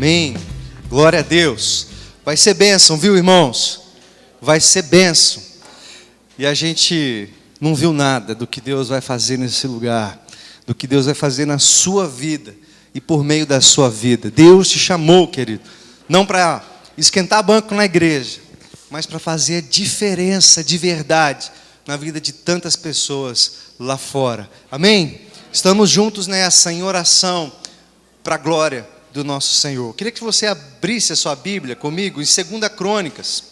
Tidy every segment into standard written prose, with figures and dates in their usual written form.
Amém. Glória a Deus. Vai ser bênção, viu, irmãos? Vai ser bênção. E a gente não viu nada do que Deus vai fazer nesse lugar, do que Deus vai fazer na sua vida e por meio da sua vida. Deus te chamou, querido, não para esquentar banco na igreja, mas para fazer a diferença de verdade na vida de tantas pessoas lá fora. Amém? Estamos juntos nessa, em oração, para a glória do nosso Senhor. Queria que você abrisse a sua Bíblia comigo em 2 Crônicas,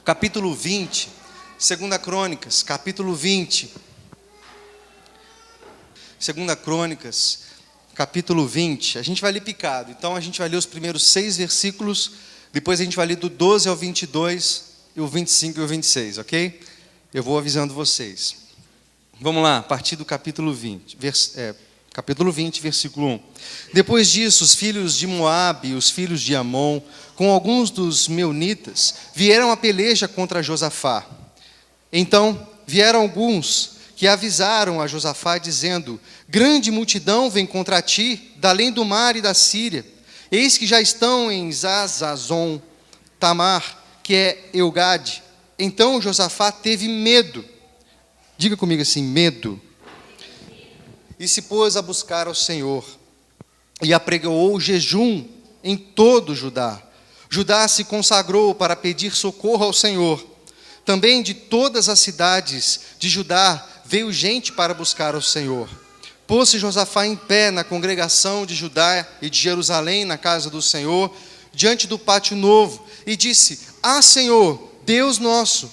capítulo 20. 2 Crônicas, capítulo 20. 2 Crônicas, capítulo 20. A gente vai ler picado. Então a gente vai ler os primeiros 6 versículos. Depois a gente vai ler do 12 ao 22, e o 25 e o 26, ok? Eu vou avisando vocês. Vamos lá, a partir do capítulo 20, capítulo 20, versículo 1. Depois disso, os filhos de Moabe e os filhos de Amon, com alguns dos meunitas, vieram a peleja contra Josafá. Então vieram alguns que avisaram a Josafá, dizendo: grande multidão vem contra ti, da além do mar e da Síria. Eis que já estão em Zazazon, Tamar, que é Eugade. Então Josafá teve medo. Diga comigo assim, medo. E se pôs a buscar ao Senhor, e apregoou jejum em todo Judá. Judá se consagrou para pedir socorro ao Senhor. Também de todas as cidades de Judá veio gente para buscar ao Senhor. Pôs-se Josafá em pé na congregação de Judá e de Jerusalém, na casa do Senhor, diante do pátio novo, e disse: Ah, Senhor, Deus nosso,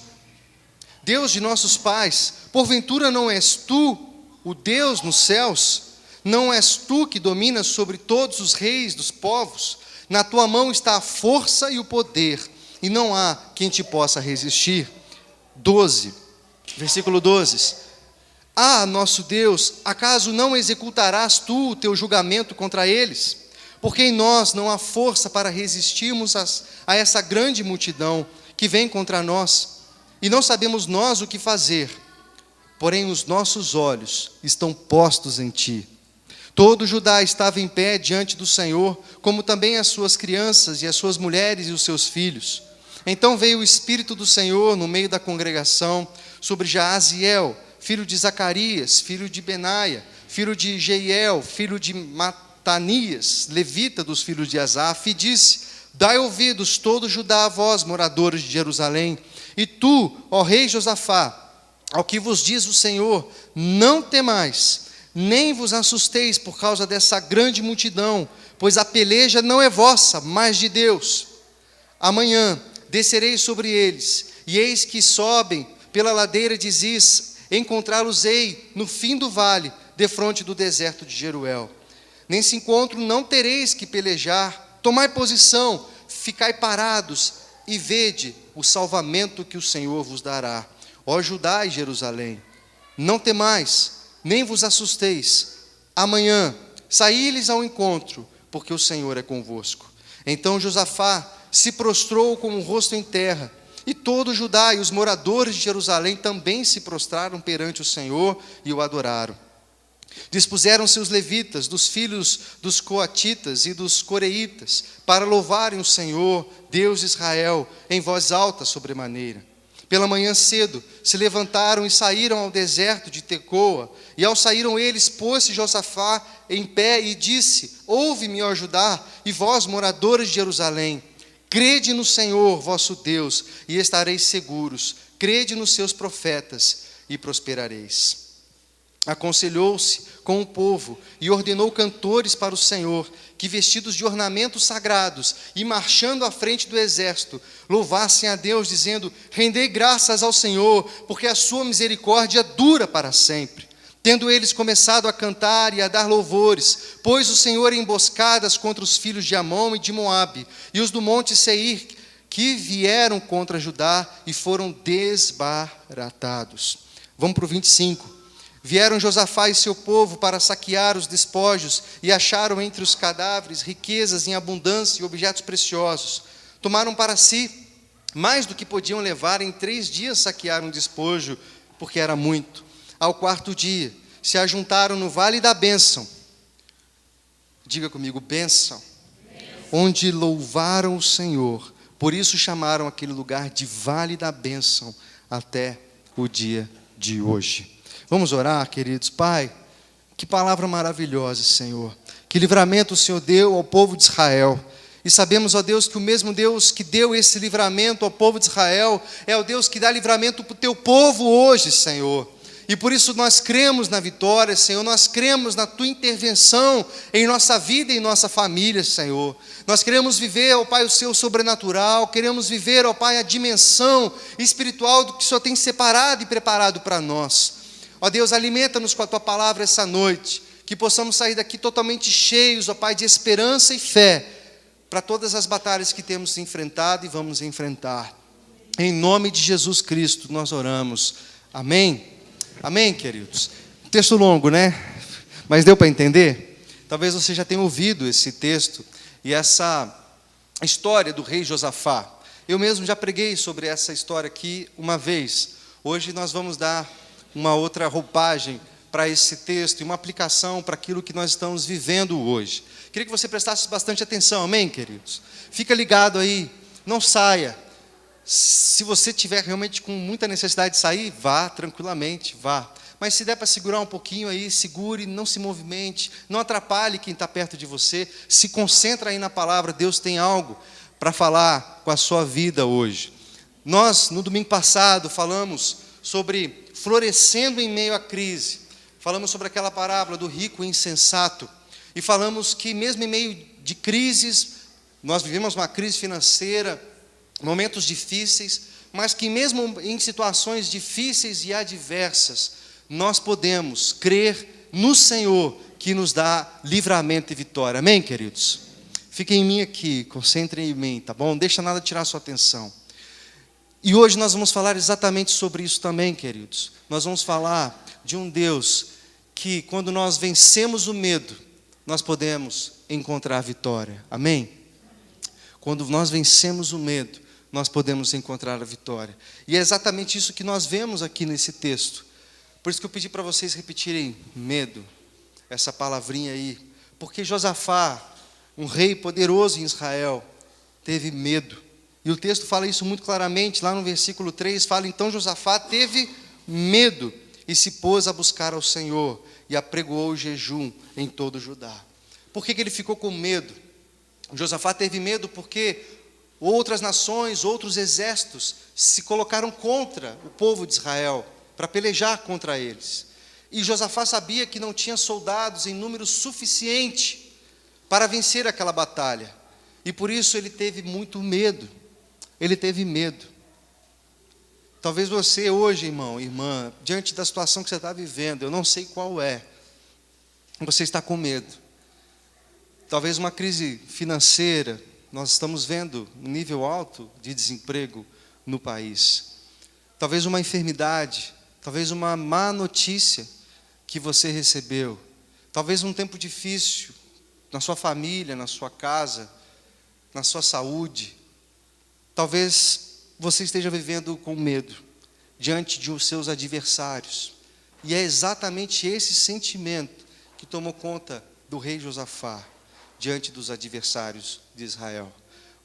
Deus de nossos pais, porventura não és tu o Deus nos céus? Não és tu que dominas sobre todos os reis dos povos? Na tua mão está a força e o poder, e não há quem te possa resistir. 12, versículo 12. Ah, nosso Deus, acaso não executarás tu o teu julgamento contra eles? Porque em nós não há força para resistirmos a essa grande multidão que vem contra nós, e não sabemos nós o que fazer. Porém os nossos olhos estão postos em ti. Todo Judá estava em pé diante do Senhor, como também as suas crianças e as suas mulheres e os seus filhos. Então veio o Espírito do Senhor no meio da congregação sobre Jaaziel, filho de Zacarias, filho de Benaia, filho de Jeiel, filho de Matanias, levita dos filhos de Asaf, e disse: dai ouvidos todo Judá a vós, moradores de Jerusalém, e tu, ó rei Josafá, ao que vos diz o Senhor: não temais, nem vos assusteis por causa dessa grande multidão, pois a peleja não é vossa, mas de Deus. Amanhã descerei sobre eles, e eis que sobem pela ladeira de Ziz, encontrá-los-ei no fim do vale, defronte do deserto de Jeruel. Nesse encontro não tereis que pelejar, tomai posição, ficai parados, e vede o salvamento que o Senhor vos dará. Ó Judá e Jerusalém, não temais, nem vos assusteis. Amanhã saí-lhes ao encontro, porque o Senhor é convosco. Então Josafá se prostrou com o rosto em terra, e todo Judá e os moradores de Jerusalém também se prostraram perante o Senhor e o adoraram. Dispuseram-se os levitas, dos filhos dos coatitas e dos coreitas, para louvarem o Senhor, Deus de Israel, em voz alta sobremaneira. Pela manhã cedo se levantaram e saíram ao deserto de Tecoa, e ao saíram eles, pôs-se Josafá em pé e disse: ouve-me, ó Judá, e vós, moradores de Jerusalém, crede no Senhor vosso Deus, e estareis seguros, crede nos seus profetas, e prosperareis. Aconselhou-se com o povo, e ordenou cantores para o Senhor, que vestidos de ornamentos sagrados, e marchando à frente do exército, louvassem a Deus, dizendo: rendei graças ao Senhor, porque a sua misericórdia dura para sempre. Tendo eles começado a cantar e a dar louvores, pôs o Senhor emboscadas contra os filhos de Amon e de Moabe, e os do monte Seir, que vieram contra Judá, e foram desbaratados. Vamos para o 25. Vieram Josafá e seu povo para saquear os despojos, e acharam entre os cadáveres riquezas em abundância e objetos preciosos. Tomaram para si mais do que podiam levar. Em 3 dias saquearam o despojo, porque era muito. Ao 4º dia, se ajuntaram no vale da bênção. Diga comigo, bênção. onde louvaram o Senhor. Por isso chamaram aquele lugar de Vale da Bênção até o dia de hoje. Vamos orar, queridos. Pai, que palavra maravilhosa, Senhor. Que livramento o Senhor deu ao povo de Israel. E sabemos, ó Deus, que o mesmo Deus que deu esse livramento ao povo de Israel é o Deus que dá livramento para o teu povo hoje, Senhor. E por isso nós cremos na vitória, Senhor, nós cremos na Tua intervenção em nossa vida e em nossa família, Senhor. Nós queremos viver, ó Pai, o Seu sobrenatural, queremos viver, ó Pai, a dimensão espiritual do que o Senhor tem separado e preparado para nós. Ó Deus, alimenta-nos com a Tua palavra essa noite, que possamos sair daqui totalmente cheios, ó Pai, de esperança e fé, para todas as batalhas que temos enfrentado e vamos enfrentar. Em nome de Jesus Cristo nós oramos. Amém? Amém, queridos? Texto longo, né? Mas deu para entender? Talvez você já tenha ouvido esse texto e essa história do rei Josafá. Eu mesmo já preguei sobre essa história aqui uma vez. Hoje nós vamos dar uma outra roupagem para esse texto e uma aplicação para aquilo que nós estamos vivendo hoje. Queria que você prestasse bastante atenção, amém, queridos? Fica ligado aí, não saia. Se você tiver realmente com muita necessidade de sair, vá tranquilamente, vá. Mas se der para segurar um pouquinho aí, segure, não se movimente, não atrapalhe quem está perto de você. Se concentra aí na palavra, Deus tem algo para falar com a sua vida hoje. Nós, no domingo passado, falamos sobre florescendo em meio à crise. Falamos sobre aquela parábola do rico e insensato. E falamos que mesmo em meio de crises, nós vivemos uma crise financeira, momentos difíceis, mas que mesmo em situações difíceis e adversas, nós podemos crer no Senhor que nos dá livramento e vitória. Amém, queridos? Fiquem em mim aqui, concentrem em mim, tá bom? Não deixa nada tirar sua atenção. E hoje nós vamos falar exatamente sobre isso também, queridos. Nós vamos falar de um Deus que, quando nós vencemos o medo, nós podemos encontrar a vitória. Amém? Quando nós vencemos o medo, nós podemos encontrar a vitória. E é exatamente isso que nós vemos aqui nesse texto. Por isso que eu pedi para vocês repetirem medo, essa palavrinha aí. Porque Josafá, um rei poderoso em Israel, teve medo. E o texto fala isso muito claramente, lá no versículo 3, fala: então Josafá teve medo e se pôs a buscar ao Senhor e apregoou o jejum em todo Judá. Por que ele ficou com medo? Josafá teve medo porque outras nações, outros exércitos se colocaram contra o povo de Israel, para pelejar contra eles. E Josafá sabia que não tinha soldados em número suficiente para vencer aquela batalha. E por isso ele teve muito medo. Ele teve medo. Talvez você hoje, irmão, irmã, diante da situação que você está vivendo, eu não sei qual é, você está com medo. Talvez uma crise financeira. Nós estamos vendo um nível alto de desemprego no país. Talvez uma enfermidade, talvez uma má notícia que você recebeu. Talvez um tempo difícil na sua família, na sua casa, na sua saúde. Talvez você esteja vivendo com medo diante de seus adversários. E é exatamente esse sentimento que tomou conta do rei Josafá diante dos adversários de Israel.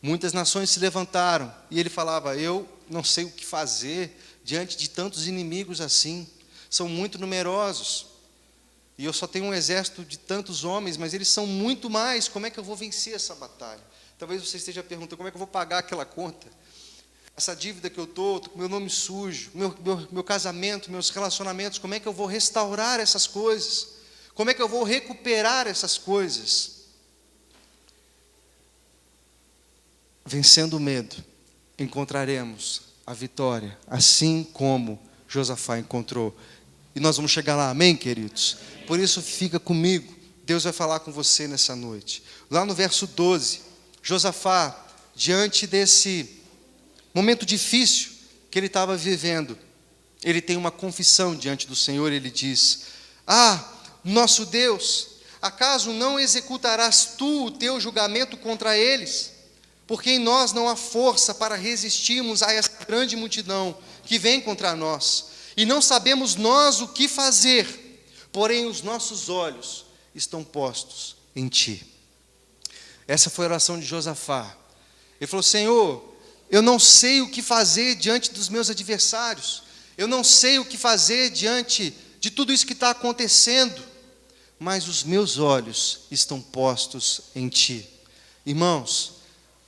Muitas nações se levantaram e ele falava: eu não sei o que fazer diante de tantos inimigos assim, são muito numerosos, e eu só tenho um exército de tantos homens, mas eles são muito mais, como é que eu vou vencer essa batalha? Talvez você esteja perguntando: como é que eu vou pagar aquela conta? Essa dívida que eu estou com meu nome sujo, meu casamento, meus relacionamentos, como é que eu vou restaurar essas coisas? Como é que eu vou recuperar essas coisas? Vencendo o medo, encontraremos a vitória, assim como Josafá encontrou. E nós vamos chegar lá, amém, queridos? Por isso, fica comigo, Deus vai falar com você nessa noite. Lá no verso 12, Josafá, diante desse momento difícil que ele estava vivendo, ele tem uma confissão diante do Senhor. Ele diz: nosso Deus, acaso não executarás tu o teu julgamento contra eles? Porque em nós não há força para resistirmos a essa grande multidão que vem contra nós, e não sabemos nós o que fazer, porém os nossos olhos estão postos em ti. Essa foi a oração de Josafá. Ele falou: Senhor, eu não sei o que fazer diante dos meus adversários. Eu não sei o que fazer diante de tudo isso que está acontecendo. Mas os meus olhos estão postos em Ti. Irmãos,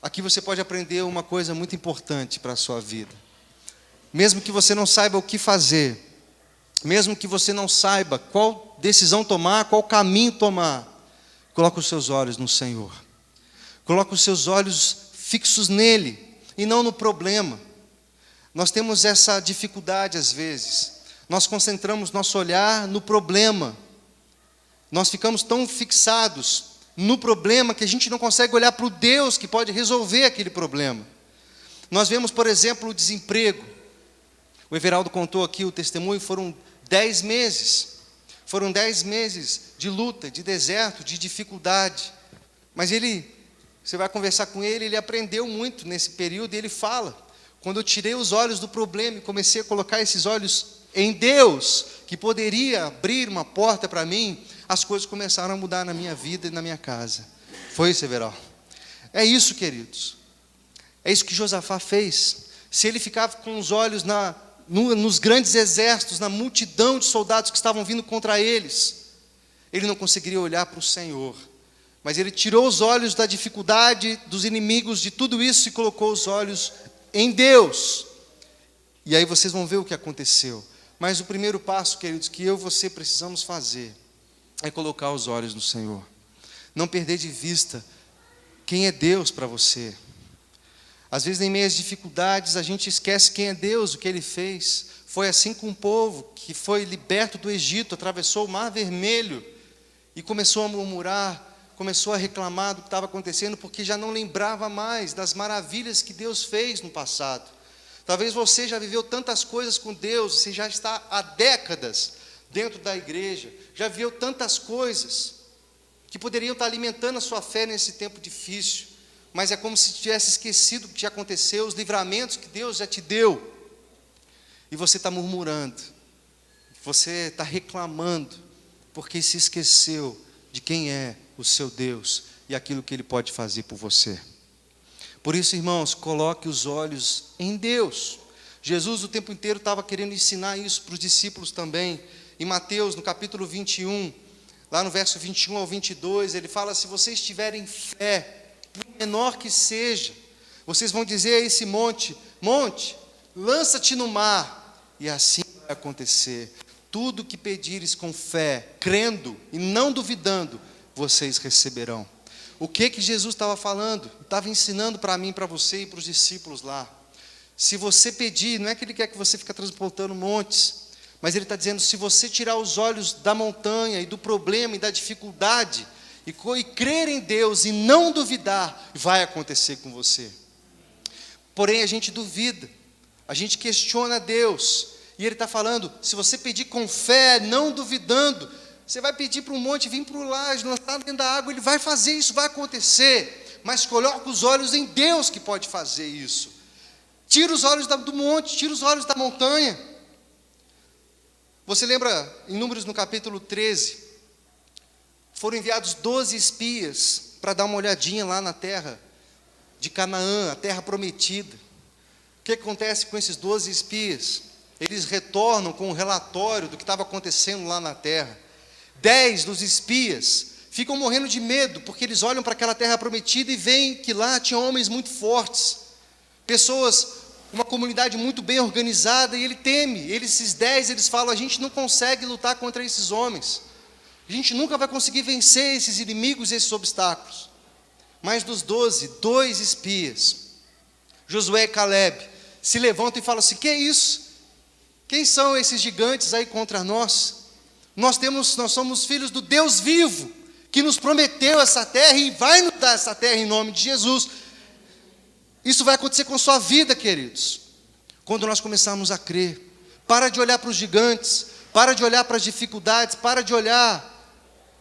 aqui você pode aprender uma coisa muito importante para a sua vida. Mesmo que você não saiba o que fazer, mesmo que você não saiba qual decisão tomar, qual caminho tomar, coloque os seus olhos no Senhor. Coloque os seus olhos fixos nele e não no problema. Nós temos essa dificuldade às vezes. Nós concentramos nosso olhar no problema. Nós ficamos tão fixados no problema que a gente não consegue olhar para o Deus que pode resolver aquele problema. Nós vemos, por exemplo, o desemprego. O Everaldo contou aqui o testemunho, foram 10 meses. Foram 10 meses de luta, de deserto, de dificuldade. Mas você vai conversar com ele, ele aprendeu muito nesse período e ele fala: quando eu tirei os olhos do problema e comecei a colocar esses olhos em Deus, que poderia abrir uma porta para mim, as coisas começaram a mudar na minha vida e na minha casa. Foi isso, Everaldo? É isso, queridos. É isso que Josafá fez. Se ele ficava com os olhos nos grandes exércitos, na multidão de soldados que estavam vindo contra eles, ele não conseguiria olhar para o Senhor. Mas ele tirou os olhos da dificuldade, dos inimigos, de tudo isso e colocou os olhos em Deus. E aí vocês vão ver o que aconteceu. Mas o primeiro passo, queridos, que eu e você precisamos fazer é colocar os olhos no Senhor. Não perder de vista quem é Deus para você. Às vezes, em meio às dificuldades, a gente esquece quem é Deus, o que Ele fez. Foi assim com o povo que foi liberto do Egito, atravessou o Mar Vermelho e começou a murmurar, começou a reclamar do que estava acontecendo, porque já não lembrava mais das maravilhas que Deus fez no passado. Talvez você já viveu tantas coisas com Deus, você já está há décadas dentro da igreja, já viveu tantas coisas que poderiam estar alimentando a sua fé nesse tempo difícil, mas é como se tivesse esquecido o que já aconteceu, os livramentos que Deus já te deu, e você está murmurando, você está reclamando, porque se esqueceu de quem é o seu Deus e aquilo que Ele pode fazer por você. Por isso, irmãos, coloque os olhos em Deus. Jesus o tempo inteiro estava querendo ensinar isso para os discípulos também. Em Mateus, no capítulo 21, lá no verso 21 ao 22, ele fala: se vocês tiverem fé, por menor que seja, vocês vão dizer a esse monte: monte, lança-te no mar, e assim vai acontecer. Tudo que pedires com fé, crendo e não duvidando, vocês receberão. O que Jesus estava falando? Estava ensinando para mim, para você e para os discípulos lá. Se você pedir, não é que Ele quer que você fique transportando montes, mas Ele está dizendo: se você tirar os olhos da montanha e do problema e da dificuldade, e crer em Deus e não duvidar, vai acontecer com você. Porém, a gente duvida, a gente questiona Deus, e Ele está falando: se você pedir com fé, não duvidando, você vai pedir para um monte vir para o laje, lançar dentro da água, Ele vai fazer isso, vai acontecer, mas coloca os olhos em Deus que pode fazer isso. Tira os olhos do monte, tira os olhos da montanha. Você lembra, em Números no capítulo 13, foram enviados 12 espias para dar uma olhadinha lá na terra de Canaã, a terra prometida. O que acontece com esses 12 espias? Eles retornam com um relatório do que estava acontecendo lá na terra. 10 dos espias ficam morrendo de medo, porque eles olham para aquela terra prometida e veem que lá tinha homens muito fortes, pessoas, uma comunidade muito bem organizada, e ele teme. Esses 10, eles falam: a gente não consegue lutar contra esses homens, a gente nunca vai conseguir vencer esses inimigos, esses obstáculos. Mas dos 12, 2 espias, Josué e Caleb, se levantam e falam assim: que é isso? Quem são esses gigantes aí contra nós? Nós somos filhos do Deus vivo, que nos prometeu essa terra e vai nos dar essa terra em nome de Jesus. Isso vai acontecer com sua vida, queridos, quando nós começarmos a crer. Para de olhar para os gigantes, para de olhar para as dificuldades, para de olhar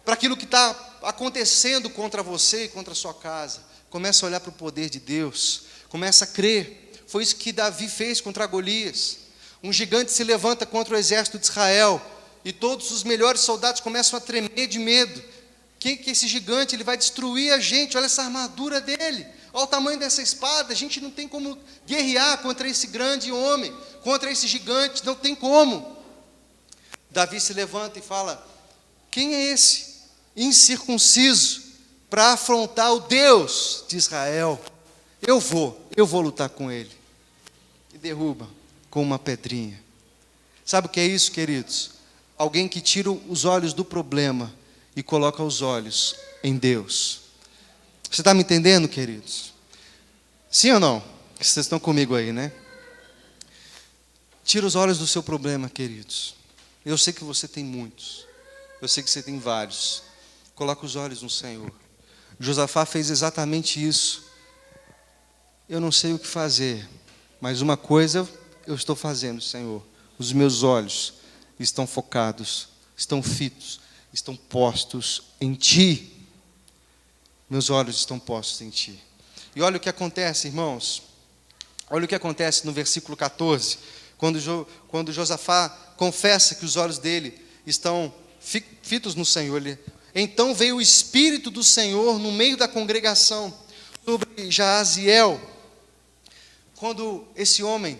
para aquilo que está acontecendo contra você e contra a sua casa. Começa a olhar para o poder de Deus, começa a crer. Foi isso que Davi fez contra Golias. Um gigante se levanta contra o exército de Israel, e todos os melhores soldados começam a tremer de medo. O que esse gigante ele vai destruir a gente, olha essa armadura dele, olha o tamanho dessa espada, a gente não tem como guerrear contra esse grande homem, contra esse gigante, não tem como. Davi se levanta e fala: quem é esse incircunciso para afrontar o Deus de Israel? Eu vou lutar com ele. E derruba com uma pedrinha. Sabe o que é isso, queridos? Alguém que tira os olhos do problema e coloca os olhos em Deus. Você está me entendendo, queridos? Sim ou não? Vocês estão comigo aí, né? Tira os olhos do seu problema, queridos. Eu sei que você tem muitos. Eu sei que você tem vários. Coloca os olhos no Senhor. Josafá fez exatamente isso. Eu não sei o que fazer, mas uma coisa eu estou fazendo, Senhor. Os meus olhos estão focados, estão fitos, estão postos em Ti. Meus olhos estão postos em Ti. E olha o que acontece, irmãos. Olha o que acontece no versículo 14. Quando Josafá confessa que os olhos dele estão fitos no Senhor. Então veio o Espírito do Senhor no meio da congregação sobre Jaaziel. Quando esse homem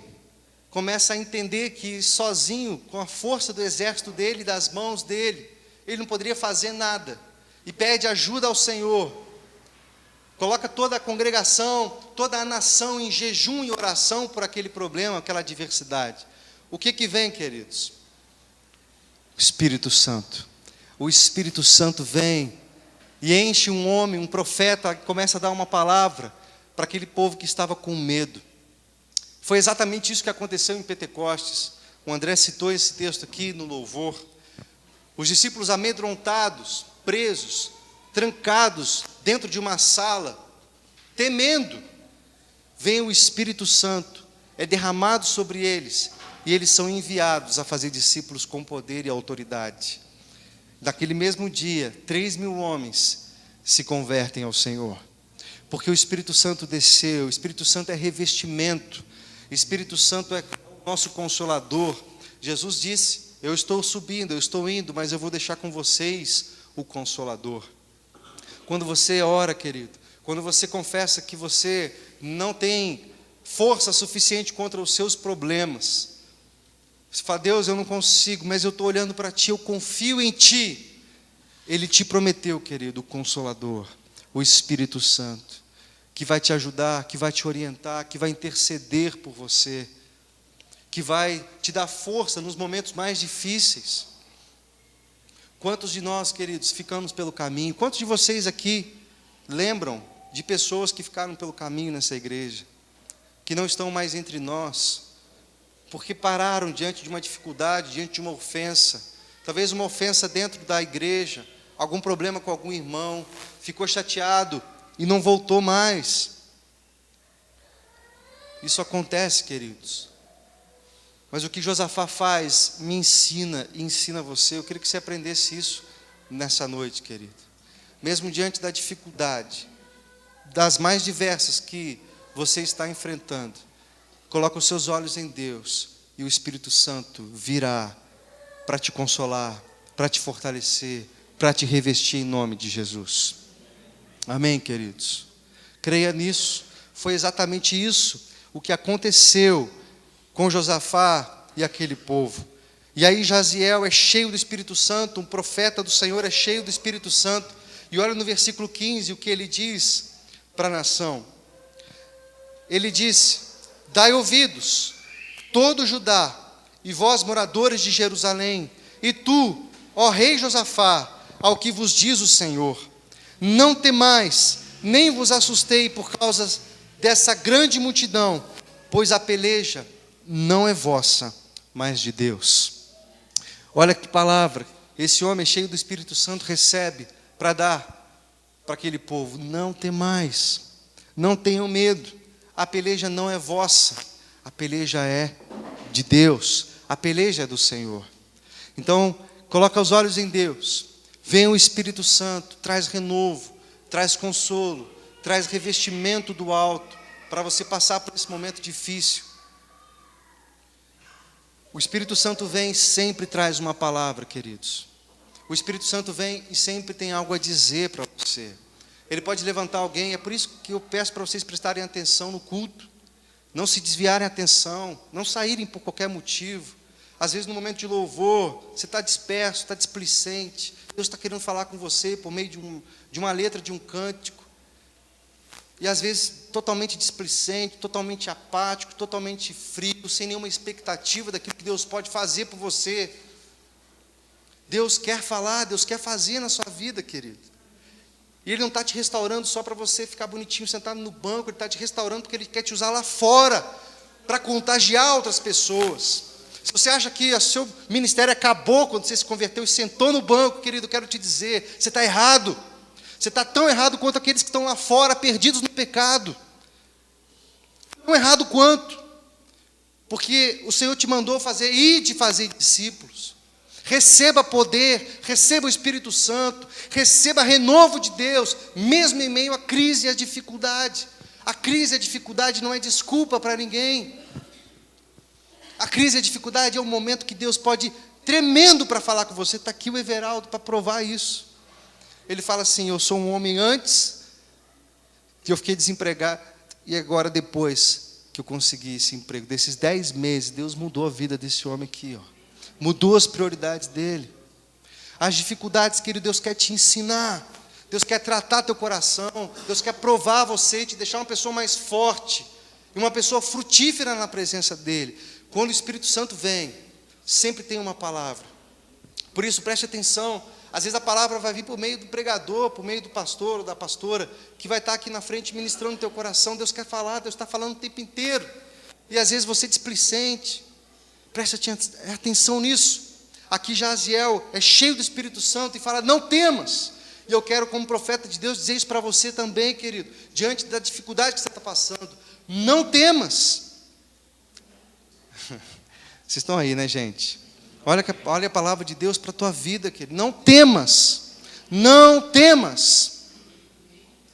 começa a entender que sozinho, com a força do exército dele, das mãos dele, ele não poderia fazer nada, e pede ajuda ao Senhor, coloca toda a congregação, toda a nação em jejum e oração por aquele problema, aquela adversidade. O que vem, queridos? O Espírito Santo. O Espírito Santo vem e enche um homem, um profeta, começa a dar uma palavra para aquele povo que estava com medo. Foi exatamente isso que aconteceu em Pentecostes. O André citou esse texto aqui no louvor. Os discípulos amedrontados, presos, trancados dentro de uma sala, temendo, vem o Espírito Santo, é derramado sobre eles, e eles são enviados a fazer discípulos com poder e autoridade. Naquele mesmo dia, 3.000 homens se convertem ao Senhor, porque o Espírito Santo desceu. O Espírito Santo é revestimento, o Espírito Santo é o nosso consolador. Jesus disse: eu estou subindo, eu estou indo, mas eu vou deixar com vocês o Consolador. Quando você ora, querido, quando você confessa que você não tem força suficiente contra os seus problemas, você fala: Deus, eu não consigo, mas eu estou olhando para Ti, eu confio em Ti. Ele te prometeu, querido, o Consolador, o Espírito Santo, que vai te ajudar, que vai te orientar, que vai interceder por você, que vai te dar força nos momentos mais difíceis. Quantos de nós, queridos, ficamos pelo caminho? Quantos de vocês aqui lembram de pessoas que ficaram pelo caminho nessa igreja, que não estão mais entre nós, porque pararam diante de uma dificuldade, diante de uma ofensa, talvez uma ofensa dentro da igreja, algum problema com algum irmão, ficou chateado e não voltou mais. Isso acontece, queridos. Mas o que Josafá faz, me ensina e ensina você. Eu queria que você aprendesse isso nessa noite, querido. Mesmo diante da dificuldade, das mais diversas que você está enfrentando, coloca os seus olhos em Deus, e o Espírito Santo virá para te consolar, para te fortalecer, para te revestir em nome de Jesus. Amém, queridos? Creia nisso. Foi exatamente isso o que aconteceu com Josafá e aquele povo. E aí Jaziel é cheio do Espírito Santo, um profeta do Senhor é cheio do Espírito Santo. E olha no versículo 15 o que ele diz para a nação. Ele disse: dai ouvidos, todo Judá, e vós moradores de Jerusalém, e tu, ó rei Josafá, ao que vos diz o Senhor: não temais, nem vos assustei por causa dessa grande multidão, pois a peleja não é vossa, mas de Deus. Olha que palavra esse homem cheio do Espírito Santo recebe para dar para aquele povo: não temais, não tenham medo, a peleja não é vossa, a peleja é de Deus, a peleja é do Senhor. Então, coloca os olhos em Deus, vem o Espírito Santo, traz renovo, traz consolo, traz revestimento do alto, para você passar por esse momento difícil. O Espírito Santo vem e sempre traz uma palavra, queridos. O Espírito Santo vem e sempre tem algo a dizer para você. Ele pode levantar alguém, é por isso que eu peço para vocês prestarem atenção no culto. Não se desviarem a atenção, não saírem por qualquer motivo. Às vezes no momento de louvor, você está disperso, está displicente. Deus está querendo falar com você por meio de uma letra, de um cântico. E às vezes totalmente displicente, totalmente apático, totalmente frio, sem nenhuma expectativa daquilo que Deus pode fazer por você. Deus quer falar, Deus quer fazer na sua vida, querido. E Ele não está te restaurando só para você ficar bonitinho sentado no banco, Ele está te restaurando porque Ele quer te usar lá fora, para contagiar outras pessoas. Se você acha que o seu ministério acabou quando você se converteu e sentou no banco, querido, eu quero te dizer, você está errado. Você está tão errado quanto aqueles que estão lá fora, perdidos no pecado. Tão errado quanto. Porque o Senhor te mandou fazer, ide fazer discípulos. Receba poder, receba o Espírito Santo, receba renovo de Deus, mesmo em meio à crise e à dificuldade. A crise e a dificuldade não é desculpa para ninguém. A crise e a dificuldade é um momento que Deus pode, tremendo para falar com você. Está aqui o Everaldo para provar isso. Ele fala assim, eu sou um homem antes, que eu fiquei desempregado, e agora depois que eu consegui esse emprego, desses 10 meses, Deus mudou a vida desse homem aqui, ó. Mudou as prioridades dele. As dificuldades que Deus quer te ensinar. Deus quer tratar teu coração. Deus quer provar você e te deixar uma pessoa mais forte. E uma pessoa frutífera na presença dEle. Quando o Espírito Santo vem, sempre tem uma palavra. Por isso, preste atenção. Às vezes a palavra vai vir por meio do pregador, por meio do pastor ou da pastora, que vai estar aqui na frente ministrando no teu coração. Deus quer falar, Deus está falando o tempo inteiro. E às vezes você é displicente. Preste atenção nisso. Aqui Jaziel é cheio do Espírito Santo e fala, não temas. E eu quero, como profeta de Deus, dizer isso para você também, querido. Diante da dificuldade que você está passando. Não temas. Vocês estão aí, né, gente? Olha a palavra de Deus para a tua vida, querido. Não temas. Não temas.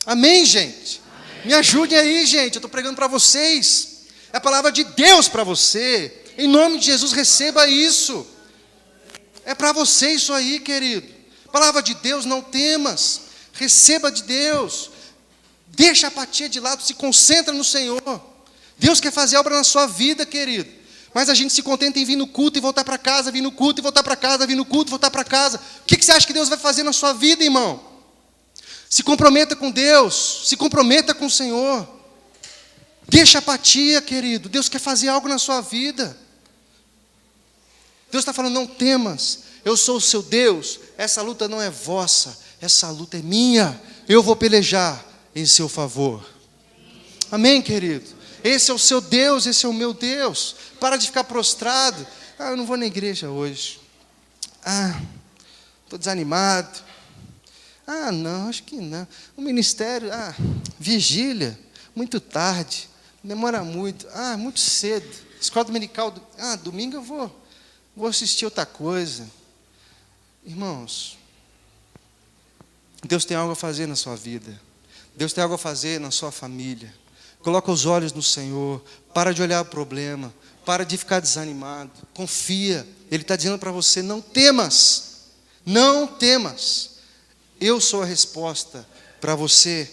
Amém, gente? Amém. Me ajudem aí, gente. Eu estou pregando para vocês. É a palavra de Deus para você. Em nome de Jesus, receba isso. É para você isso aí, querido. Palavra de Deus, não temas. Receba de Deus. Deixa a apatia de lado, se concentra no Senhor. Deus quer fazer obra na sua vida, querido. Mas a gente se contenta em vir no culto e voltar para casa, vir no culto e voltar para casa, vir no culto e voltar para casa. O que você acha que Deus vai fazer na sua vida, irmão? Se comprometa com Deus, se comprometa com o Senhor. Deixa a apatia, querido. Deus quer fazer algo na sua vida. Deus está falando, não temas, eu sou o seu Deus, essa luta não é vossa, essa luta é minha, eu vou pelejar em seu favor. Amém, querido? Esse é o seu Deus, esse é o meu Deus. Para de ficar prostrado. Eu não vou na igreja hoje. Estou desanimado. Não, acho que não. O ministério, vigília, muito tarde, demora muito. Muito cedo. Escola dominical, domingo eu vou assistir outra coisa. Irmãos, Deus tem algo a fazer na sua vida. Deus tem algo a fazer na sua família. Coloca os olhos no Senhor. Para de olhar o problema. Para de ficar desanimado. Confia. Ele está dizendo para você, não temas. Não temas. Eu sou a resposta para você.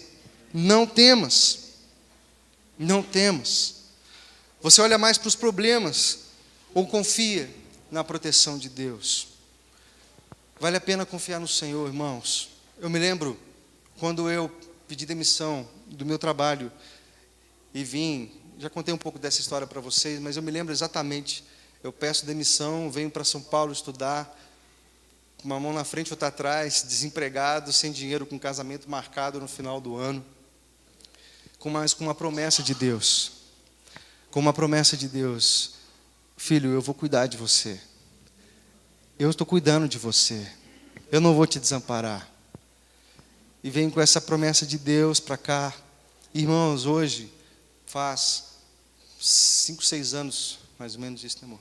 Não temas. Não temas. Você olha mais para os problemas ou confia na proteção de Deus? Vale a pena confiar no Senhor, irmãos. Eu me lembro quando eu pedi demissão do meu trabalho e vim, já contei um pouco dessa história para vocês, mas eu me lembro exatamente, eu peço demissão, venho para São Paulo estudar, com uma mão na frente e outra atrás, desempregado, sem dinheiro, com casamento marcado no final do ano, com uma promessa de Deus, filho, eu vou cuidar de você, eu estou cuidando de você, eu não vou te desamparar, e venho com essa promessa de Deus para cá. Irmãos, hoje faz 5, 6 anos, mais ou menos isso, né, amor?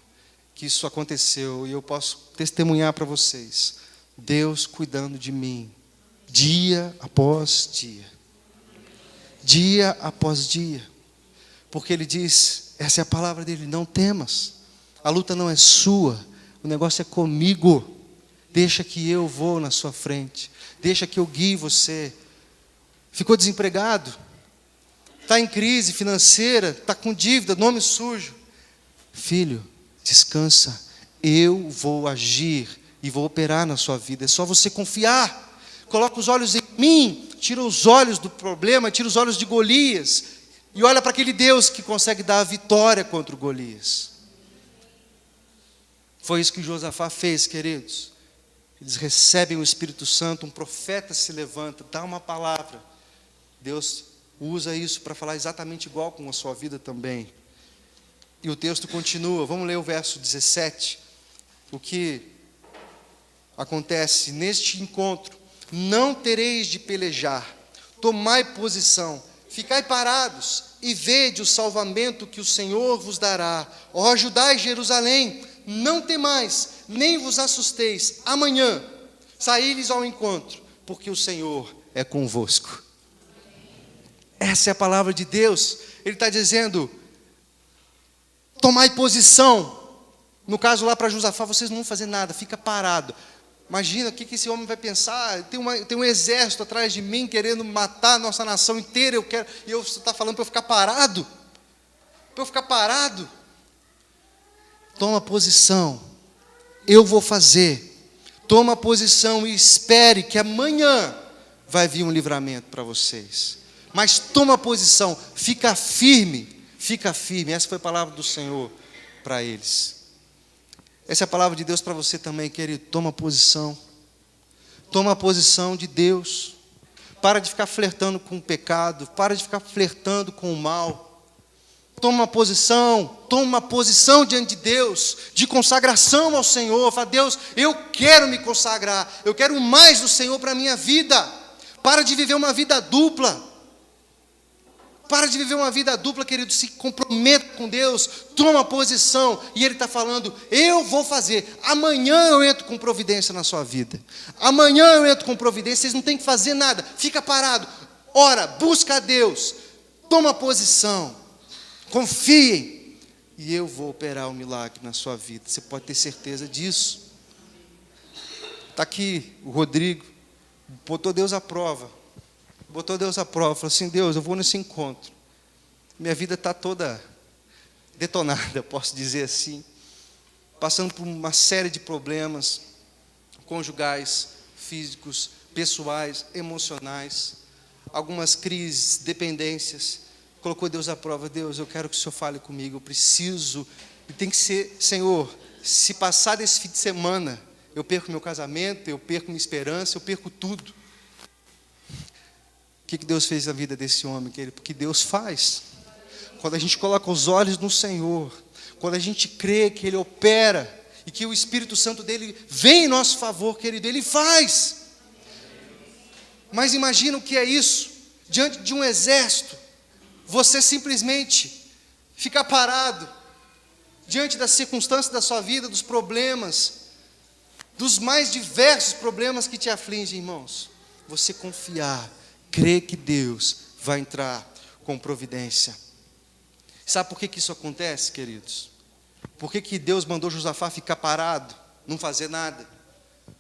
Que isso aconteceu e eu posso testemunhar para vocês. Deus cuidando de mim, dia após dia. Dia após dia. Porque Ele diz, essa é a palavra dEle, não temas. A luta não é sua, o negócio é comigo. Deixa que eu vou na sua frente. Deixa que eu guie você. Ficou desempregado? Está em crise financeira? Está com dívida, nome sujo? Filho, descansa. Eu vou agir e vou operar na sua vida. É só você confiar. Coloca os olhos em mim. Tira os olhos do problema, tira os olhos de Golias. E olha para aquele Deus que consegue dar a vitória contra o Golias. Foi isso que Josafá fez, queridos. Eles recebem o Espírito Santo, um profeta se levanta, dá uma palavra. Deus usa isso para falar exatamente igual com a sua vida também. E o texto continua, vamos ler o verso 17. O que acontece neste encontro? Não tereis de pelejar, tomai posição, ficai parados e vede o salvamento que o Senhor vos dará. Ó Judá e Jerusalém, não temais, nem vos assusteis. Amanhã saí-lhes ao encontro, porque o Senhor é convosco. Essa é a palavra de Deus. Ele está dizendo, tomai posição. No caso lá para Josafá, vocês não vão fazer nada, fica parado. Imagina o que esse homem vai pensar. Tem um exército atrás de mim querendo matar a nossa nação inteira. E você está falando para eu ficar parado? Para eu ficar parado? Toma posição. Eu vou fazer. Toma posição e espere que amanhã vai vir um livramento para vocês. Mas toma posição, fica firme. Fica firme. Essa foi a palavra do Senhor para eles. Essa é a palavra de Deus para você também, querido. Toma posição. Toma a posição de Deus. Para de ficar flertando com o pecado. Para de ficar flertando com o mal. Toma uma posição diante de Deus, de consagração ao Senhor. Fala, Deus, eu quero me consagrar. Eu quero mais do Senhor para a minha vida. Para de viver uma vida dupla. Para de viver uma vida dupla, querido, se comprometa com Deus, toma posição, e Ele está falando, eu vou fazer, amanhã eu entro com providência na sua vida, amanhã eu entro com providência, vocês não têm que fazer nada, fica parado, ora, busca a Deus, toma posição, confiem, e eu vou operar um milagre na sua vida, você pode ter certeza disso. Está aqui o Rodrigo, botou Deus à prova, falou assim, Deus, eu vou nesse encontro, minha vida está toda detonada, posso dizer assim, passando por uma série de problemas, conjugais, físicos, pessoais, emocionais, algumas crises, dependências, colocou Deus à prova, Deus, eu quero que o Senhor fale comigo, eu preciso, e tem que ser, Senhor, se passar desse fim de semana, eu perco meu casamento, eu perco minha esperança, eu perco tudo. O que Deus fez na vida desse homem, querido? Porque Deus faz. Quando a gente coloca os olhos no Senhor, quando a gente crê que Ele opera, e que o Espírito Santo dEle vem em nosso favor, querido, Ele faz. Mas imagina o que é isso, diante de um exército, você simplesmente ficar parado, diante das circunstâncias da sua vida, dos problemas, dos mais diversos problemas que te afligem, irmãos, você confiar, crê que Deus vai entrar com providência. Sabe por que isso acontece, queridos? Por que Deus mandou Josafá ficar parado, não fazer nada?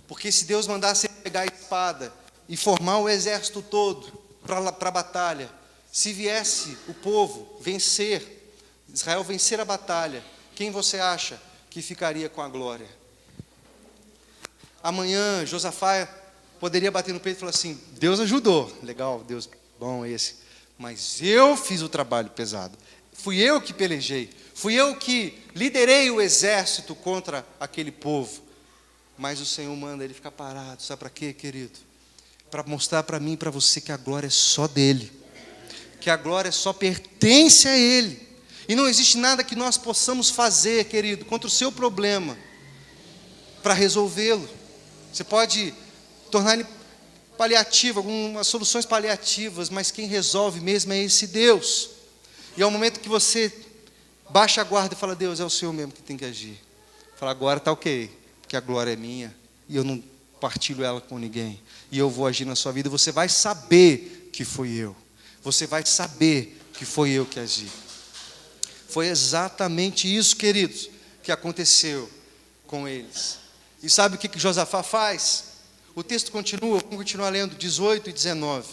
Porque se Deus mandasse ele pegar a espada e formar o exército todo para a batalha, se viesse o povo vencer, Israel vencer a batalha, quem você acha que ficaria com a glória? Amanhã Josafá poderia bater no peito e falar assim, Deus ajudou, legal, Deus bom esse, mas eu fiz o trabalho pesado, fui eu que pelejei, fui eu que liderei o exército contra aquele povo, mas o Senhor manda ele ficar parado, sabe para quê, querido? Para mostrar para mim e para você que a glória é só dele, que a glória só pertence a Ele, e não existe nada que nós possamos fazer, querido, contra o seu problema, para resolvê-lo. Você pode tornar ele paliativo, algumas soluções paliativas, mas quem resolve mesmo é esse Deus. E é o momento que você baixa a guarda e fala, Deus, é o Senhor mesmo que tem que agir. Fala, agora está ok, porque a glória é minha, e eu não partilho ela com ninguém, e eu vou agir na sua vida, você vai saber que foi eu. Você vai saber que foi eu que agi. Foi exatamente isso, queridos, que aconteceu com eles. E sabe o que Josafá faz? O texto continua, vamos continuar lendo 18 e 19.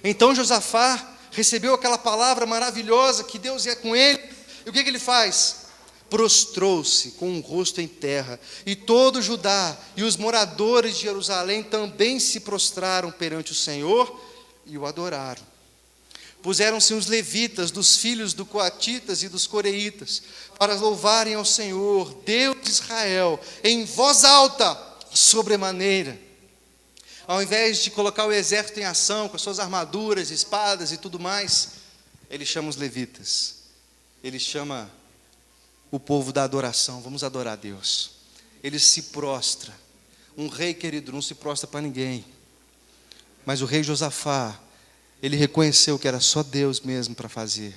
Então Josafá recebeu aquela palavra maravilhosa que Deus ia com ele. E o que ele faz? Prostrou-se com o rosto em terra. E todo Judá e os moradores de Jerusalém também se prostraram perante o Senhor e o adoraram. Puseram-se os levitas dos filhos dos coatitas e dos coreitas para louvarem ao Senhor, Deus de Israel, em voz alta, sobremaneira. Ao invés de colocar o exército em ação, com as suas armaduras, espadas e tudo mais, ele chama os levitas. Ele chama o povo da adoração. Vamos adorar a Deus. Ele se prostra. Um rei, querido, não se prostra para ninguém. Mas o rei Josafá, ele reconheceu que era só Deus mesmo para fazer.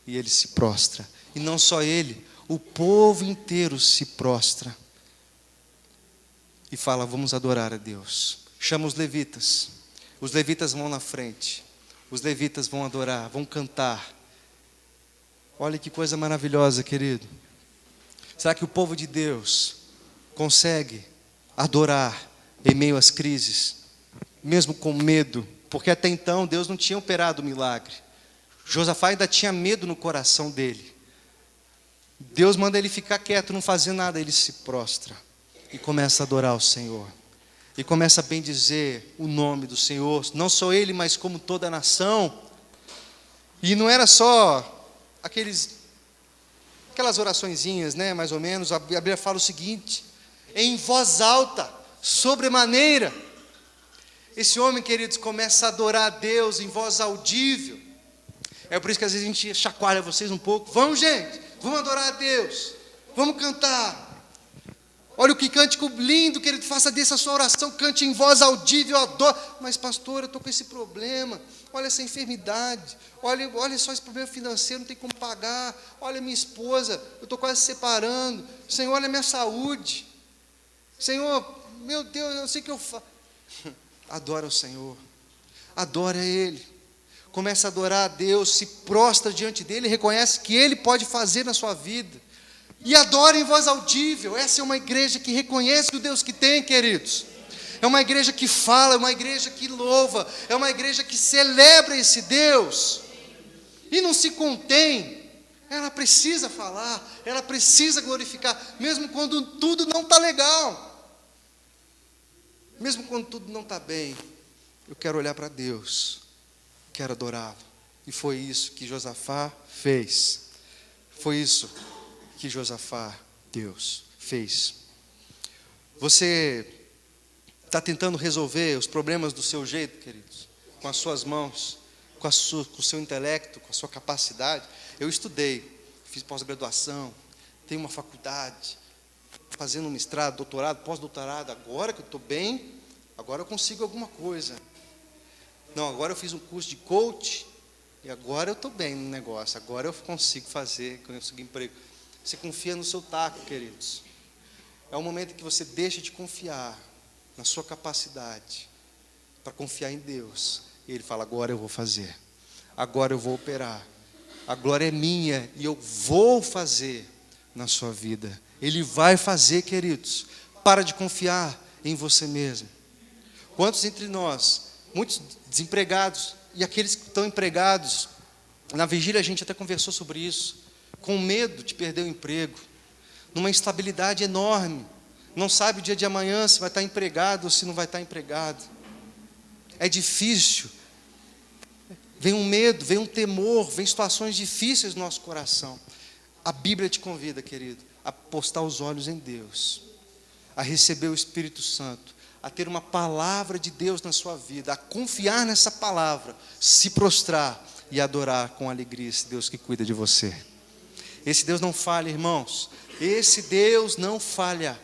E ele se prostra. E não só ele, o povo inteiro se prostra. E fala, vamos adorar a Deus. Chama os levitas. Os levitas vão na frente. Os levitas vão adorar, vão cantar. Olha que coisa maravilhosa, querido. Será que o povo de Deus consegue adorar em meio às crises, mesmo com medo? Porque até então Deus não tinha operado o milagre. Josafá ainda tinha medo no coração dele. Deus manda ele ficar quieto, não fazer nada. Ele se prostra e começa a adorar o Senhor. E começa a bendizer o nome do Senhor. Não só ele, mas como toda a nação. E não era só aquelas oraçõezinhas, né, mais ou menos. A Bíblia fala o seguinte: em voz alta, sobremaneira. Esse homem, queridos, começa a adorar a Deus em voz audível. É por isso que às vezes a gente chacoalha vocês um pouco. Vamos, gente, vamos adorar a Deus. Vamos cantar. Olha o que cântico lindo, querido. Faça dessa sua oração, cante em voz audível, adoro. Mas pastor, eu estou com esse problema. Olha essa enfermidade. Olha só esse problema financeiro, não tem como pagar. Olha minha esposa, eu estou quase separando. Senhor, olha a minha saúde. Senhor, meu Deus, eu não sei o que eu faço. Adora o Senhor, adora Ele, começa a adorar a Deus, se prostra diante dEle, reconhece que Ele pode fazer na sua vida, e adora em voz audível. Essa é uma igreja que reconhece o Deus que tem, queridos. É uma igreja que fala, é uma igreja que louva, é uma igreja que celebra esse Deus, e não se contém. Ela precisa falar, ela precisa glorificar, mesmo quando tudo não está legal. Mesmo quando tudo não está bem, eu quero olhar para Deus, quero adorá-lo. E foi isso que Josafá fez. Foi isso que Josafá, Deus, fez. Você está tentando resolver os problemas do seu jeito, queridos? Com as suas mãos, com o seu intelecto, com a sua capacidade? Eu estudei, fiz pós-graduação, tenho uma faculdade, fazendo um mestrado, doutorado, pós-doutorado. Agora que eu estou bem, agora eu consigo alguma coisa. Não, agora eu fiz um curso de coach e agora eu estou bem no negócio. Agora eu consigo emprego. Você confia no seu taco, queridos. É o momento que você deixa de confiar na sua capacidade para confiar em Deus. E Ele fala, agora eu vou fazer. Agora eu vou operar. A glória é minha e eu vou fazer na sua vida. Ele vai fazer, queridos. Para de confiar em você mesmo. Quantos entre nós, muitos desempregados, e aqueles que estão empregados, na vigília a gente até conversou sobre isso, com medo de perder o emprego, numa instabilidade enorme, não sabe o dia de amanhã se vai estar empregado ou se não vai estar empregado. É difícil, vem um medo, vem um temor, vem situações difíceis no nosso coração. A Bíblia te convida, querido, a postar os olhos em Deus, a receber o Espírito Santo, a ter uma palavra de Deus na sua vida, a confiar nessa palavra, se prostrar e adorar com alegria esse Deus que cuida de você. Esse Deus não falha, irmãos. Esse Deus não falha.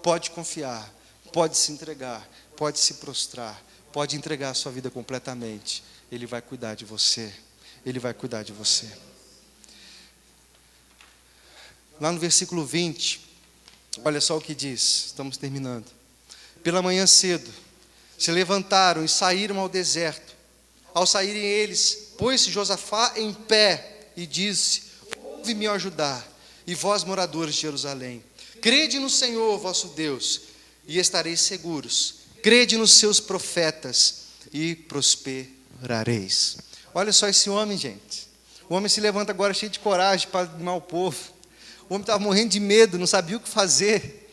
Pode confiar, pode se entregar, pode se prostrar, pode entregar a sua vida completamente. Ele vai cuidar de você. Ele vai cuidar de você. Lá no versículo 20, olha só o que diz, estamos terminando. Pela manhã cedo, se levantaram e saíram ao deserto. Ao saírem eles, pôs-se Josafá em pé e disse, ouve-me ajudar, e vós moradores de Jerusalém, Crede no Senhor, vosso Deus, e estareis seguros. Crede nos seus profetas e prosperareis. Olha só esse homem, gente. O homem se levanta agora cheio de coragem para animar o povo. O homem estava morrendo de medo, não sabia o que fazer.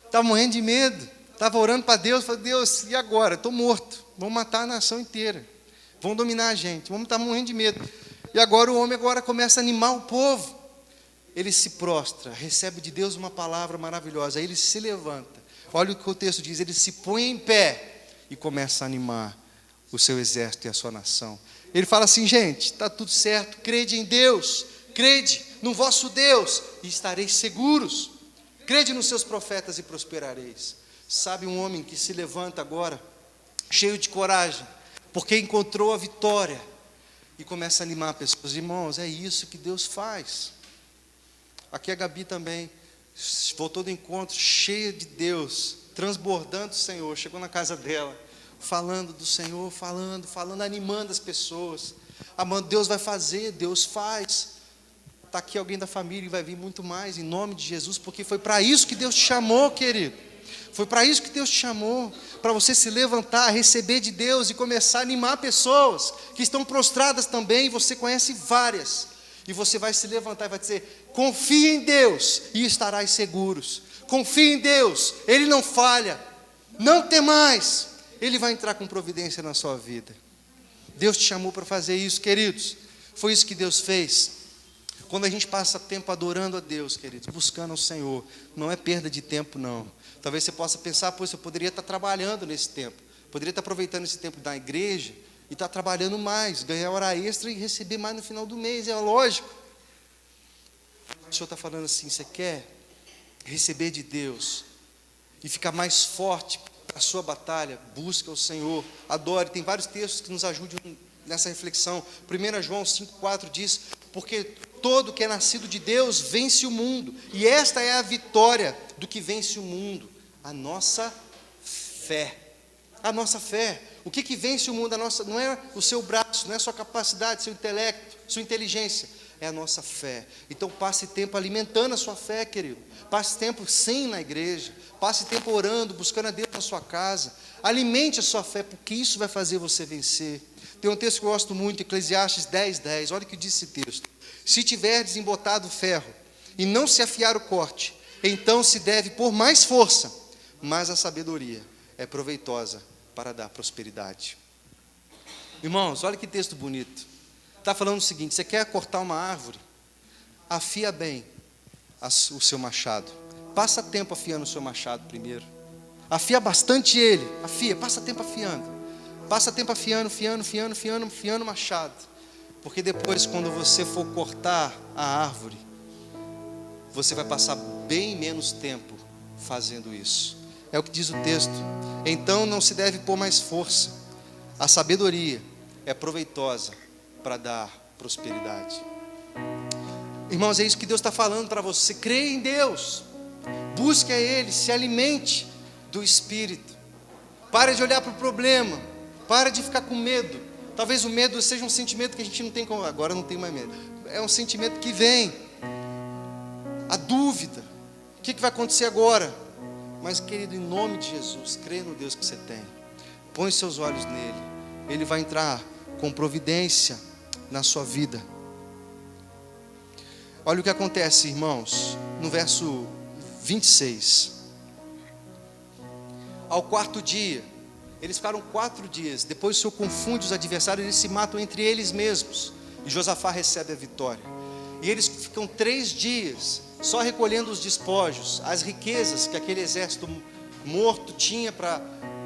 Estava morrendo de medo. Estava orando para Deus, falou: Deus, e agora? Estou morto. Vão matar a nação inteira. Vão dominar a gente. O homem estava morrendo de medo. E agora o homem começa a animar o povo. Ele se prostra, recebe de Deus uma palavra maravilhosa. Aí ele se levanta. Olha o que o texto diz. Ele se põe em pé e começa a animar o seu exército e a sua nação. Ele fala assim: gente, está tudo certo. Crede em Deus. Crede no vosso Deus e estareis seguros. Crede nos seus profetas e prosperareis. Sabe, um homem que se levanta agora, cheio de coragem, porque encontrou a vitória, e começa a animar pessoas. Irmãos, é isso que Deus faz. Aqui a Gabi também voltou do encontro cheia de Deus, transbordando o Senhor, chegou na casa dela, falando do Senhor, falando, animando as pessoas. Amando, Deus vai fazer, Deus faz. Está aqui alguém da família e vai vir muito mais, em nome de Jesus, porque foi para isso que Deus te chamou, querido. Foi para isso que Deus te chamou, para você se levantar, receber de Deus e começar a animar pessoas que estão prostradas também, e você conhece várias. E você vai se levantar e vai dizer: confie em Deus e estarás seguros. Confie em Deus, Ele não falha. Não temais, Ele vai entrar com providência na sua vida. Deus te chamou para fazer isso, queridos. Foi isso que Deus fez. Quando a gente passa tempo adorando a Deus, queridos, buscando o Senhor, não é perda de tempo, não. Talvez você possa pensar: pois eu poderia estar trabalhando nesse tempo, poderia estar aproveitando esse tempo da igreja e estar trabalhando mais, ganhar hora extra e receber mais no final do mês. É lógico. O Senhor está falando assim: você quer receber de Deus e ficar mais forte para a sua batalha? Busca o Senhor, adore. Tem vários textos que nos ajudam nessa reflexão. 1 João 5,4 diz: porque todo que é nascido de Deus vence o mundo, e esta é a vitória do que vence o mundo, a nossa fé. A nossa fé. O que vence o mundo? Não é o seu braço, não é a sua capacidade, seu intelecto, sua inteligência, é a nossa fé. Então passe tempo alimentando a sua fé, querido. Passe tempo sim na igreja, passe tempo orando, buscando a Deus na sua casa. Alimente a sua fé, porque isso vai fazer você vencer. Tem um texto que eu gosto muito, Eclesiastes 10:10. Olha o que diz esse texto: se tiverdes embotado o ferro e não se afiar o corte, então se deve pôr mais força, mas a sabedoria é proveitosa para dar prosperidade. Irmãos, olha que texto bonito. Está falando o seguinte: você quer cortar uma árvore? Afia bem o seu machado. Passa tempo afiando o seu machado primeiro. Afia bastante ele. Passa tempo afiando. Passa tempo afiando o machado. Porque depois, quando você for cortar a árvore, você vai passar bem menos tempo fazendo isso. É o que diz o texto. Então não se deve pôr mais força. A sabedoria é proveitosa para dar prosperidade. Irmãos, é isso que Deus está falando para você. Creia em Deus, busque a Ele, se alimente do Espírito. Pare de olhar para o problema, pare de ficar com medo. Talvez o medo seja um sentimento que a gente não tem como. Agora não tem mais medo. É um sentimento que vem. A dúvida. O que vai acontecer agora? Mas, querido, em nome de Jesus, creia no Deus que você tem. Põe seus olhos nele. Ele vai entrar com providência na sua vida. Olha o que acontece, irmãos, no verso 26. Ao quarto dia, eles ficaram 4 dias. Depois o Senhor confunde os adversários, eles se matam entre eles mesmos. E Josafá recebe a vitória. E eles ficam 3 dias só recolhendo os despojos, as riquezas que aquele exército morto tinha para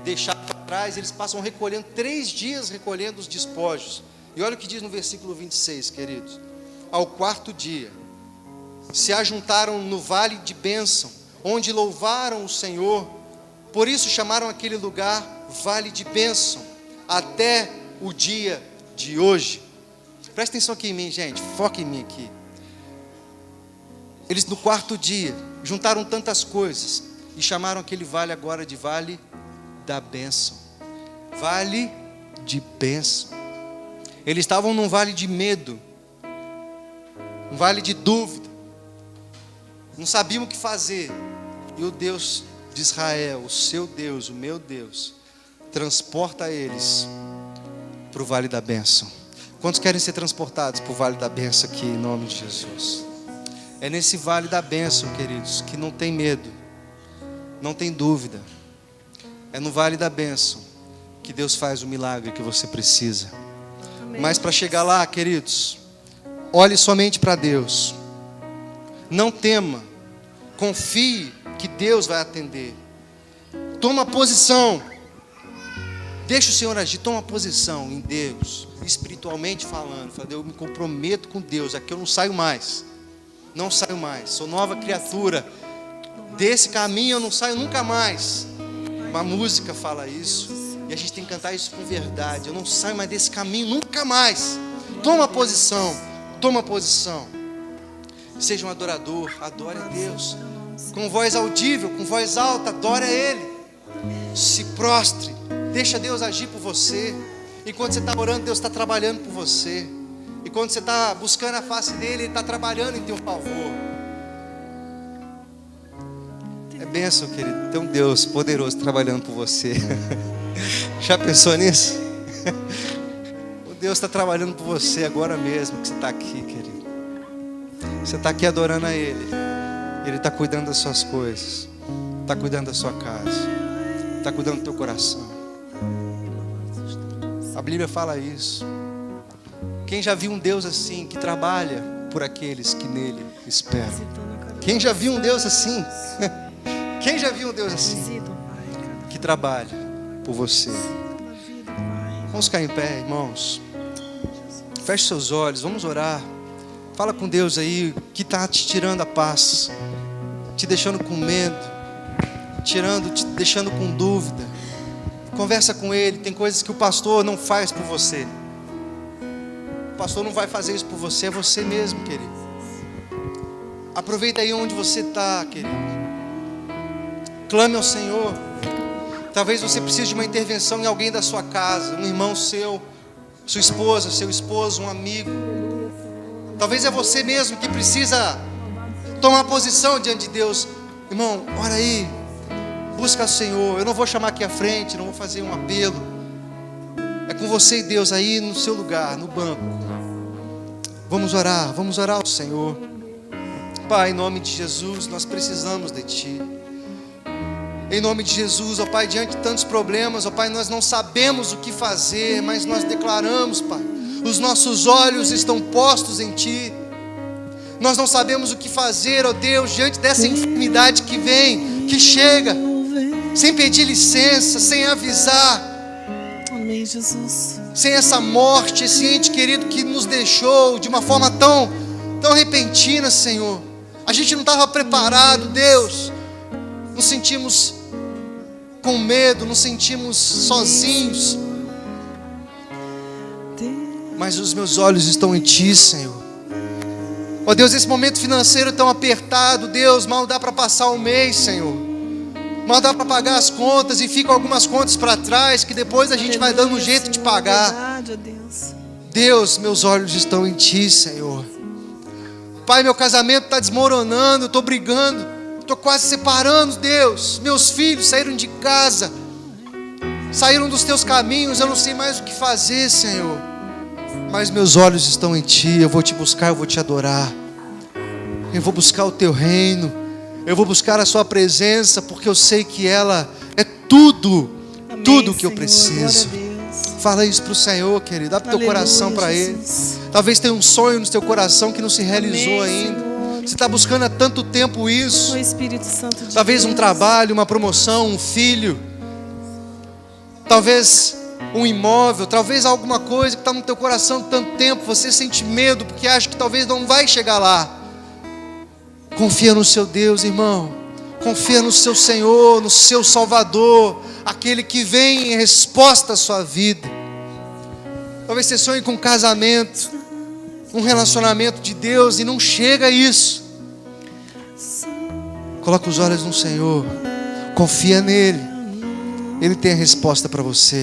deixar para trás. Eles passam recolhendo 3 dias recolhendo os despojos. E olha o que diz no versículo 26, queridos. Ao quarto dia, se ajuntaram no vale de bênção, onde louvaram o Senhor. Por isso chamaram aquele lugar vale de bênção, até o dia de hoje. Presta atenção aqui em mim, gente, foca em mim aqui. Eles no quarto dia juntaram tantas coisas e chamaram aquele vale agora de vale da bênção. Vale de bênção. Eles estavam num vale de medo, um vale de dúvida, não sabiam o que fazer. E o Deus de Israel, o seu Deus, o meu Deus, transporta eles para o Vale da Bênção. Quantos querem ser transportados para o Vale da Bênção aqui, em nome de Jesus? É nesse Vale da Bênção, queridos, que não tem medo, não tem dúvida. É no Vale da Bênção que Deus faz o milagre que você precisa. Amém. Mas para chegar lá, queridos, olhe somente para Deus. Não tema, confie que Deus vai atender. Toma posição. Deixa o Senhor agir, toma posição em Deus, espiritualmente falando. Fala, eu me comprometo com Deus, aqui eu não saio mais. Não saio mais, sou nova criatura. Desse caminho eu não saio nunca mais. Uma música fala isso, e a gente tem que cantar isso com verdade. Eu não saio mais desse caminho nunca mais. Toma posição, toma posição. Seja um adorador, adore a Deus. Com voz audível, com voz alta, adore a Ele. Se prostre. Deixa Deus agir por você. Enquanto você está orando, Deus está trabalhando por você. E quando você está buscando a face dEle, Ele está trabalhando em teu favor. É bênção, querido. Tem um Deus poderoso trabalhando por você. Já pensou nisso? O Deus está trabalhando por você agora mesmo que você está aqui, querido. Você está aqui adorando a Ele. Ele está cuidando das suas coisas. Está cuidando da sua casa. Está cuidando do teu coração. A Bíblia fala isso. Quem já viu um Deus assim, que trabalha por aqueles que nele esperam? Quem já viu um Deus assim? Quem já viu um Deus assim? Que trabalha por você. Vamos ficar em pé, irmãos. Feche seus olhos, vamos orar. Fala com Deus aí, que está te tirando a paz, te deixando com medo, te deixando com dúvida. Conversa com Ele. Tem coisas que o pastor não faz por você. O pastor não vai fazer isso por você, é você mesmo, querido. Aproveita aí onde você está, querido. Clame ao Senhor. Talvez você precise de uma intervenção em alguém da sua casa, um irmão seu, sua esposa, seu esposo, um amigo. Talvez é você mesmo que precisa tomar posição diante de Deus. Irmão, ora aí. Busca o Senhor. Eu não vou chamar aqui à frente, não vou fazer um apelo. É com você e Deus aí no seu lugar, no banco. Vamos orar ao Senhor. Pai, em nome de Jesus, nós precisamos de Ti. Em nome de Jesus, ó Pai, diante de tantos problemas, ó Pai, nós não sabemos o que fazer, mas nós declaramos, Pai, os nossos olhos estão postos em Ti. Nós não sabemos o que fazer, ó Deus, diante dessa enfermidade que vem, que chega, sem pedir licença, sem avisar. Amém, Jesus. Sem essa morte, esse ente querido que nos deixou de uma forma tão repentina, Senhor. A gente não estava preparado, Deus. Nos sentimos com medo, nos sentimos sozinhos. Mas os meus olhos estão em Ti, Senhor. Ó Deus, esse momento financeiro tão apertado, Deus, mal dá para passar o mês, Senhor. Mal dá para pagar as contas e ficam algumas contas para trás que depois a gente vai dando um jeito de pagar. Deus, meus olhos estão em Ti, Senhor. Pai, meu casamento está desmoronando, eu estou brigando, estou quase separando, Deus. Meus filhos saíram de casa, saíram dos Teus caminhos, eu não sei mais o que fazer, Senhor. Mas meus olhos estão em Ti, eu vou Te buscar, eu vou Te adorar. Eu vou buscar o Teu reino. Eu vou buscar a Sua presença, porque eu sei que ela é tudo, amém, tudo que eu preciso. Fala isso para o Senhor, querido. Abre teu coração para Ele. Talvez tenha um sonho no teu coração que não se realizou, amém, ainda. Senhor. Você está buscando há tanto tempo isso. O Espírito Santo de talvez Deus. Um trabalho, uma promoção, um filho. Talvez um imóvel. Talvez alguma coisa que está no teu coração há tanto tempo. Você sente medo porque acha que talvez não vai chegar lá. Confia no seu Deus, irmão. Confia no seu Senhor, no seu Salvador, aquele que vem em resposta à sua vida. Talvez você sonhe com um casamento, um relacionamento de Deus e não chega a isso. Coloca os olhos no Senhor, confia nele. Ele tem a resposta para você.